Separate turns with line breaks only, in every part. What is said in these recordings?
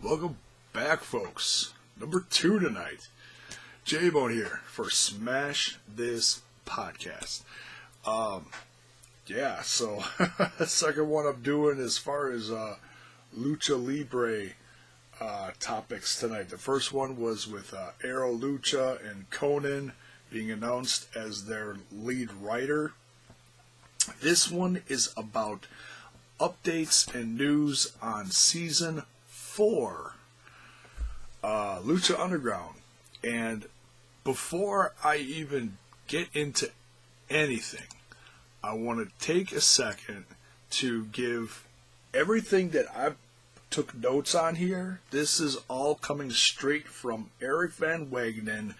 Welcome back, folks. Number 2 tonight. J-Bone here for Smash This Podcast. So the second one I'm doing as far as Lucha Libre topics tonight. The first one was with Aero Lucha and Conan being announced as their lead writer. This one is about updates and news on Season 4, Lucha Underground. And before I even get into anything, I want to take a second to give everything that I took notes on here. This is all coming straight from Eric Van Wagenen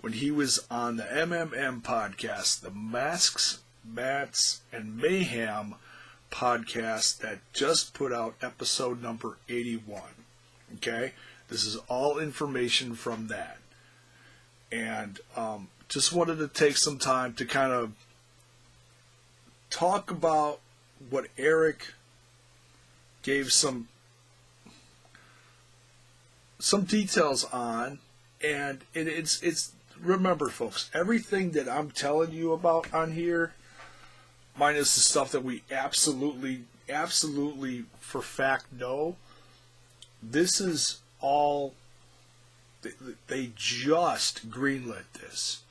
when he was on the MMM podcast, the Masks, Mats, and Mayhem podcast that just put out episode number 81. Okay? This is all information from that. And just wanted to take some time to kind of talk about what Eric gave some details on. And it's remember, folks, everything that I'm telling you about on here, minus the stuff that we absolutely for fact know, this is all, they just greenlit this.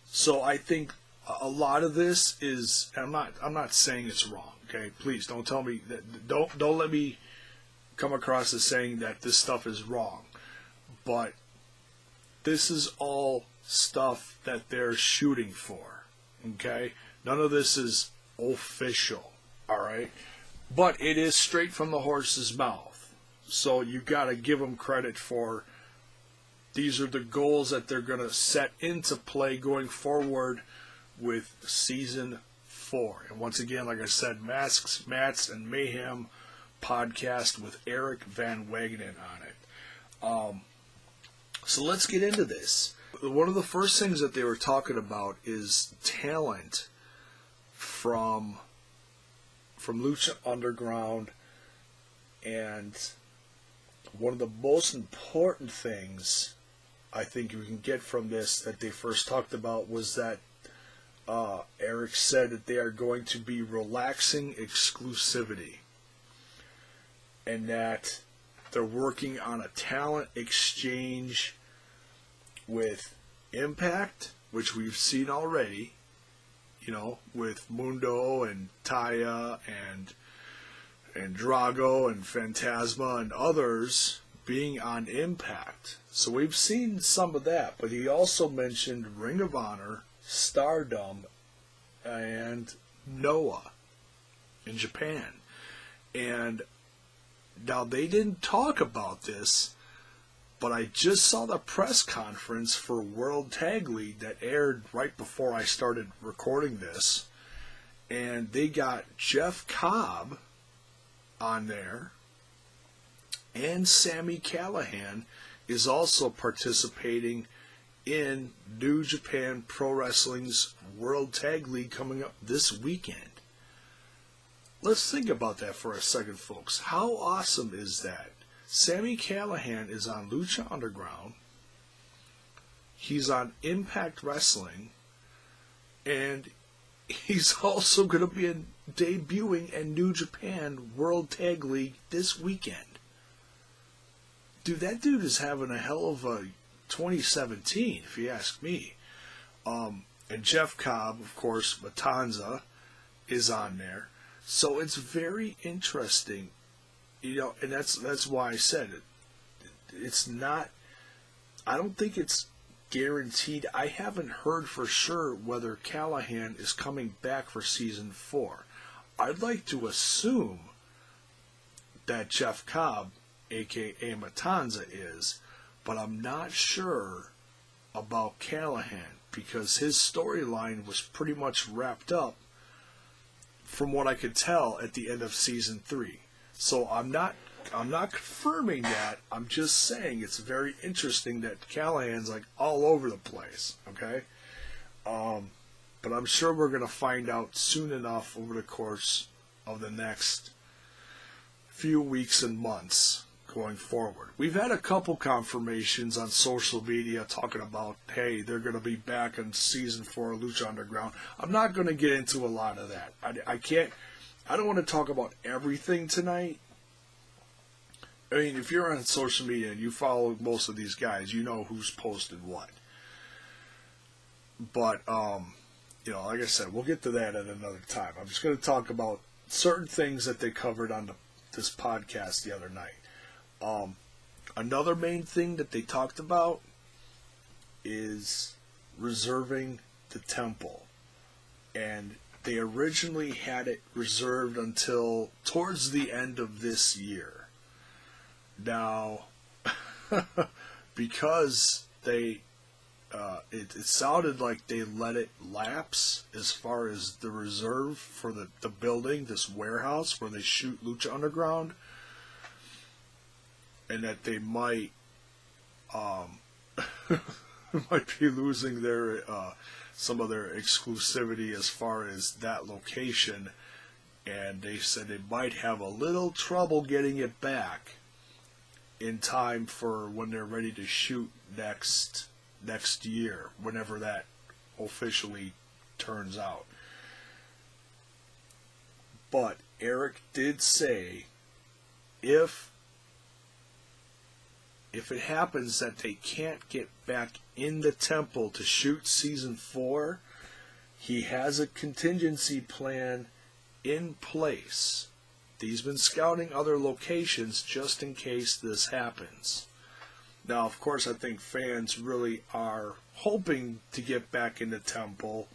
So I think a lot of this is, I'm not saying it's wrong, okay? Please don't tell me that, don't let me come across as saying that this stuff is wrong. But this is all stuff that they're shooting for, okay? None of this is official, all right? But it is straight from the horse's mouth. So you got to give them credit for these are the goals that they're going to set into play going forward with Season 4. And once again, like I said, Masks, Mats, and Mayhem podcast with Eric Van Wagenen on it. So let's get into this. One of the first things that they were talking about is talent from Lucha Underground, and one of the most important things I think you can get from this that they first talked about was that Eric said that they are going to be relaxing exclusivity, and that they're working on a talent exchange with Impact, which we've seen already, you know, with Mundo and Taya and Drago and Phantasma and others being on Impact. So we've seen some of that, but he also mentioned Ring of Honor, Stardom, and Noah in Japan. And now they didn't talk about this, but I just saw the press conference for World Tag League that aired right before I started recording this. And they got Jeff Cobb on there, and Sami Callihan is also participating in New Japan Pro Wrestling's World Tag League coming up this weekend. Let's think about that for a second, folks. How awesome is that? Sami Callihan is on Lucha Underground. He's on Impact Wrestling. And he's also going to be debuting in New Japan World Tag League this weekend. Dude, that dude is having a hell of a 2017, if you ask me. And Jeff Cobb, of course, Matanza is on there. So it's very interesting, you know, and that's why I said it. It's not, I don't think it's guaranteed. I haven't heard for sure whether Callihan is coming back for Season 4. I'd like to assume that Jeff Cobb, a.k.a. Matanza, is, but I'm not sure about Callihan because his storyline was pretty much wrapped up from what I could tell at the end of Season 3. So I'm not confirming that. I'm just saying it's very interesting that Callahan's like all over the place, okay? But I'm sure we're going to find out soon enough over the course of the next few weeks and months going forward. We've had a couple confirmations on social media talking about, hey, they're going to be back in season 4 of Lucha Underground. I'm not going to get into a lot of that. I don't want to talk about everything tonight. I mean, if you're on social media and you follow most of these guys, you know who's posted what. But, like I said, we'll get to that at another time. I'm just going to talk about certain things that they covered on this podcast the other night. Another main thing that they talked about is reserving the temple. And they originally had it reserved until towards the end of this year. Now, because it sounded like they let it lapse as far as the reserve for the building, this warehouse where they shoot Lucha Underground, and that they might might be losing their some of their exclusivity as far as that location, and they said they might have a little trouble getting it back in time for when they're ready to shoot next year, whenever that officially turns out. But Eric did say if it happens that they can't get back in the temple to shoot season 4, he has a contingency plan in place. He's been scouting other locations just in case this happens. Now, of course, I think fans really are hoping to get back in the temple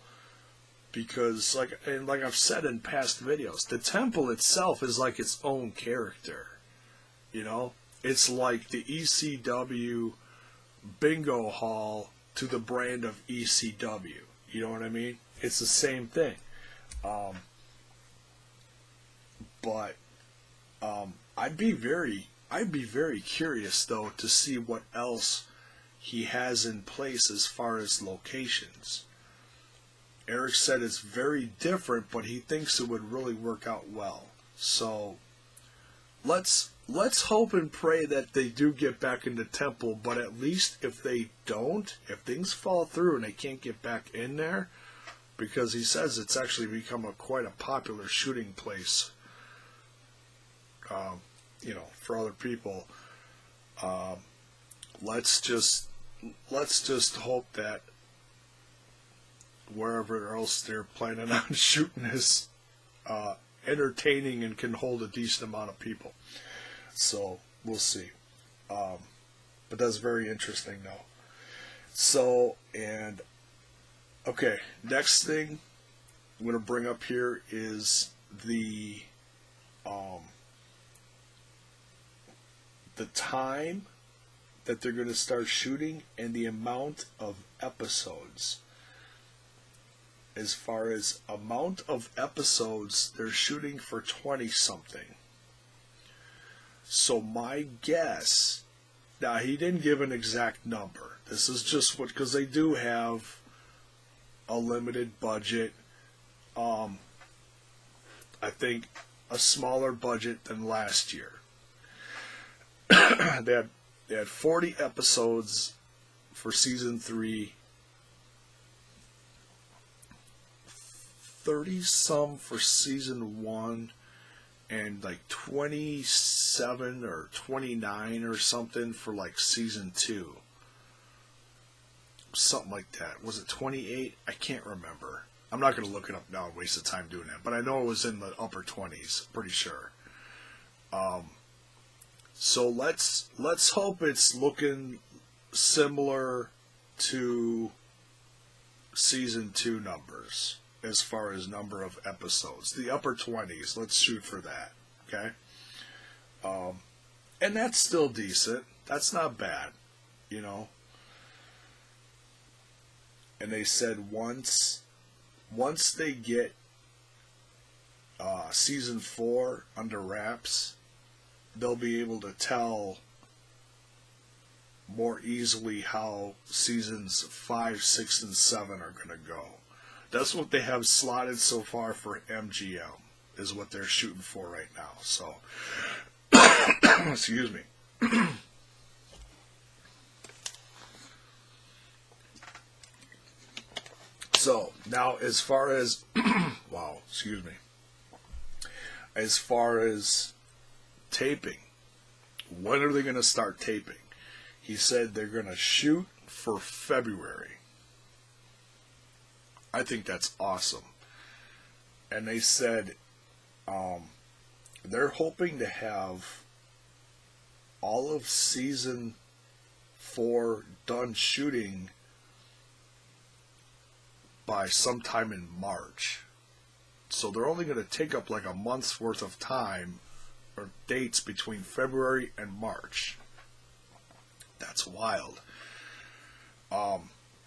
because, like I've said in past videos, the temple itself is like its own character. It's like the ECW bingo hall to the brand of ECW. You know what I mean? It's the same thing. But I'd be very curious, though, to see what else he has in place as far as locations. Eric said it's very different, but he thinks it would really work out well. So let's hope and pray that they do get back in the temple, but at least if they don't, if things fall through and they can't get back in there, because he says it's actually become quite a popular shooting place, for other people. Let's just hope that wherever else they're planning on shooting is entertaining and can hold a decent amount of people. So we'll see. But that's very interesting, though. So, okay, next thing I'm going to bring up here is the time that they're going to start shooting and the amount of episodes. As far as amount of episodes, they're shooting for 20-something. So my guess, now he didn't give an exact number. This is just because they do have a limited budget. I think a smaller budget than last year. They had 40 episodes for season 3, 30-some for season 1, and like 27 or 29 or something for like season 2. Something like that. Was it 28? I can't remember. I'm not going to look it up now and waste the time doing that, but I know it was in the upper 20s, pretty sure. So let's hope it's looking similar to season 2 numbers as far as number of episodes. The upper 20s, let's shoot for that, okay? And that's still decent. That's not bad, And they said once they get season 4 under wraps, they'll be able to tell more easily how seasons 5, 6, and 7 are going to go. That's what they have slotted so far for MGM, is what they're shooting for right now. So, excuse me. So now, as far as wow, excuse me. As far as taping, when are they going to start taping? He said they're going to shoot for February. I think that's awesome. And they said they're hoping to have all of season 4 done shooting by sometime in March. So they're only going to take up like a month's worth of time or dates between February and March. That's wild.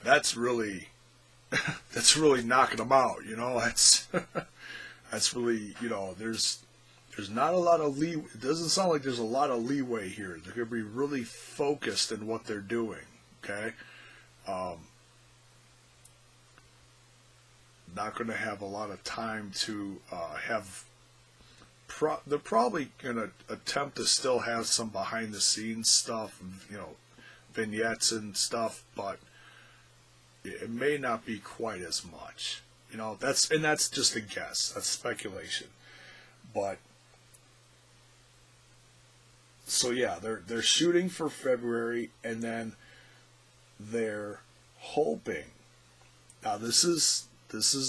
That's really knocking them out. You know, that's really, you know, there's not a lot of leeway. It doesn't sound like there's a lot of leeway here. They're going to be really focused in what they're doing. Okay. Not going to have a lot of time to have. They're probably going to attempt to still have some behind the scenes stuff, you know, vignettes and stuff, but it may not be quite as much. You know, that's just a guess. That's speculation. But so yeah, they're shooting for February, and then they're hoping. Now this is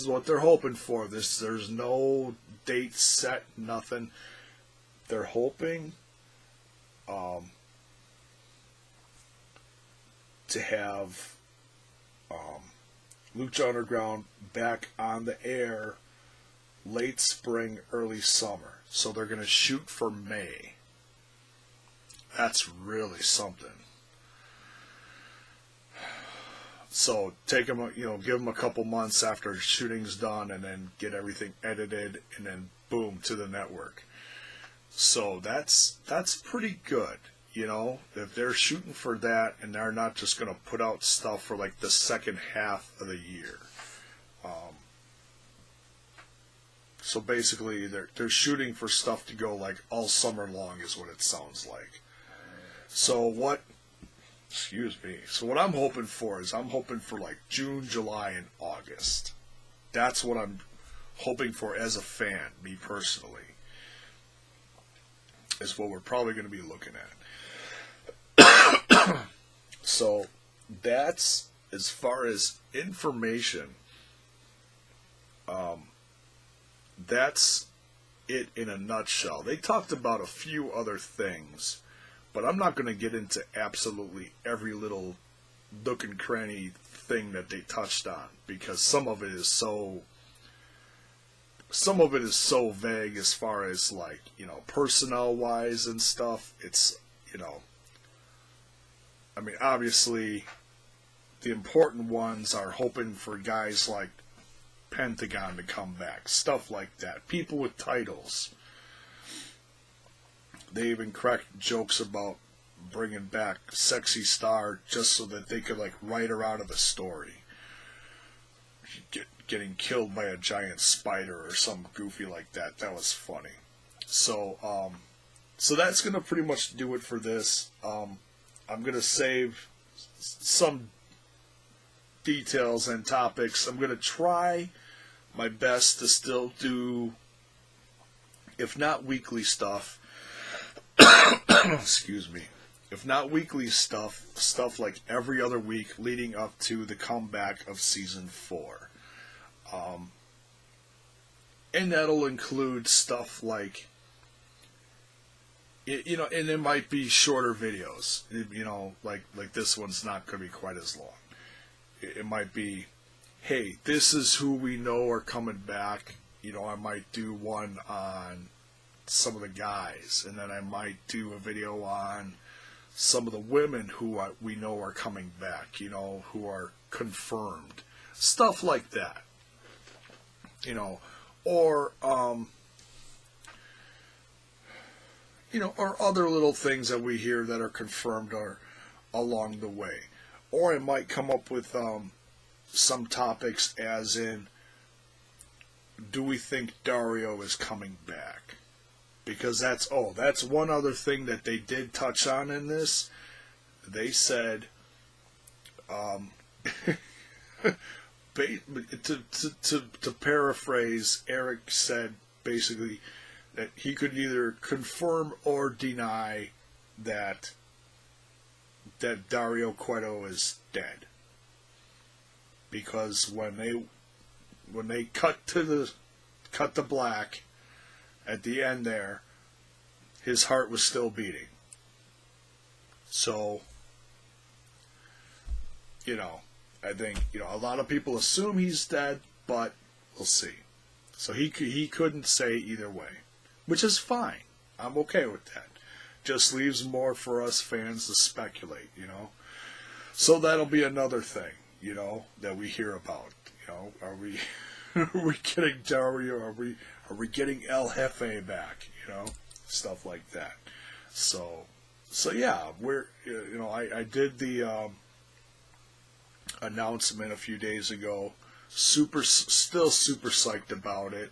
what they're hoping for. There's no date set, nothing. They're hoping to have Lucha Underground back on the air late spring, early summer. So they're going to shoot for May. That's really something. So take them, you know, give them a couple months after shooting's done, and then get everything edited, and then boom, to the network. So that's pretty good, you know, if they're shooting for that, and they're not just going to put out stuff for like the second half of the year. So basically, they're shooting for stuff to go like all summer long, is what it sounds like. So what? Excuse me. So what I'm hoping for is like June, July, and August. That's what I'm hoping for as a fan, me personally. Is what we're probably going to be looking at. So that's as far as information. That's it in a nutshell. They talked about a few other things, but I'm not going to get into absolutely every little nook and cranny thing that they touched on, because some of it is so vague as far as, like, you know, personnel wise and stuff. It's, you know, I mean, obviously the important ones are hoping for guys like Pentagon to come back, stuff like that, people with titles. They even cracked jokes about bringing back Sexy Star just so that they could, like, write her out of the story. Getting killed by a giant spider or something goofy like that. That was funny. So, so that's going to pretty much do it for this. I'm going to save some details and topics. I'm going to try my best to still do, if not weekly stuff, excuse me, if not weekly stuff like every other week leading up to the comeback of season 4. And that'll include stuff like, you know, and it might be shorter videos, you know, like this one's not going to be quite as long. It might be, hey, this is who we know are coming back. You know, I might do one on some of the guys, and then I might do a video on some of the women who we know are coming back, you know, who are confirmed. Stuff like that. You know, or, you know, or other little things that we hear that are confirmed or along the way. Or I might come up with some topics as in, do we think Dario is coming back? because that's one other thing that they did touch on in this. They said, to paraphrase, Eric said basically that he could either confirm or deny that Dario Cueto is dead, because when they cut to black at the end there, his heart was still beating. So, I think, a lot of people assume he's dead, but we'll see. So he couldn't say either way, which is fine. I'm okay with that. Just leaves more for us fans to speculate, So that'll be another thing, that we hear about. Are we getting Dario? Are we getting El Jefe back? Stuff like that. So yeah, I did the announcement a few days ago. Still super psyched about it.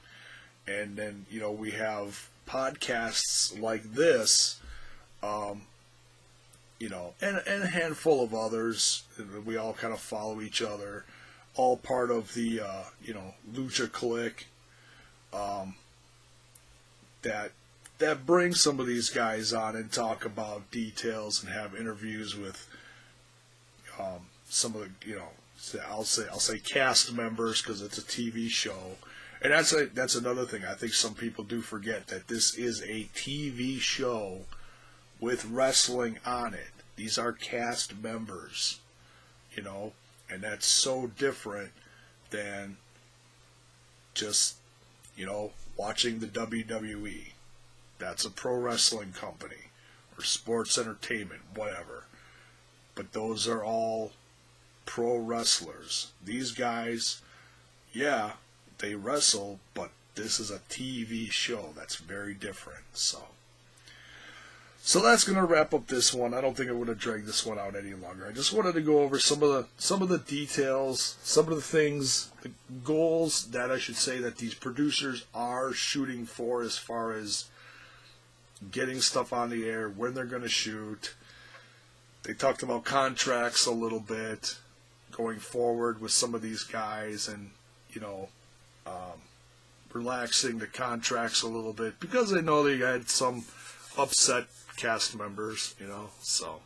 And then, we have podcasts like this, and a handful of others. We all kind of follow each other, all part of the, Lucha clique, that brings some of these guys on and talk about details and have interviews with, some of the, I'll say cast members, because it's a TV show. And that's another thing. I think some people do forget that this is a TV show with wrestling on it. These are cast members, and that's so different than just, watching the WWE. That's a pro wrestling company or sports entertainment, whatever. But those are all pro wrestlers. These guys, yeah, they wrestle, but this is a TV show. That's very different. So that's going to wrap up this one. I don't think I would have dragged this one out any longer. I just wanted to go over some of the details, some of the things, the goals that I should say that these producers are shooting for as far as getting stuff on the air, when they're going to shoot. They talked about contracts a little bit going forward with some of these guys, and relaxing the contracts a little bit, because I know they had some upset cast members, so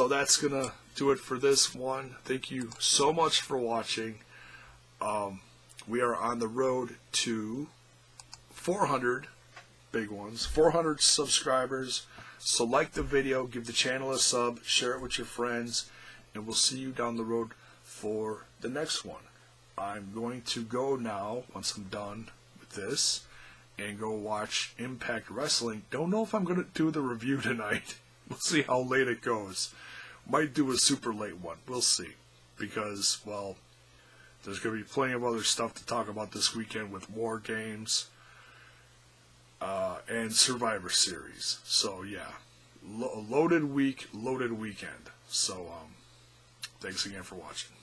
that's gonna do it for this one. Thank you so much for watching. We are on the road to 400 big ones, 400 subscribers. So like the video, give the channel a sub, share it with your friends, and we'll see you down the road for the next one. I'm going to go now, once I'm done with this, and go watch Impact Wrestling. Don't know if I'm going to do the review tonight. We'll see how late it goes. Might do a super late one. We'll see. Because, well, there's going to be plenty of other stuff to talk about this weekend with War Games and Survivor Series. So, yeah. Loaded week, loaded weekend. So, thanks again for watching.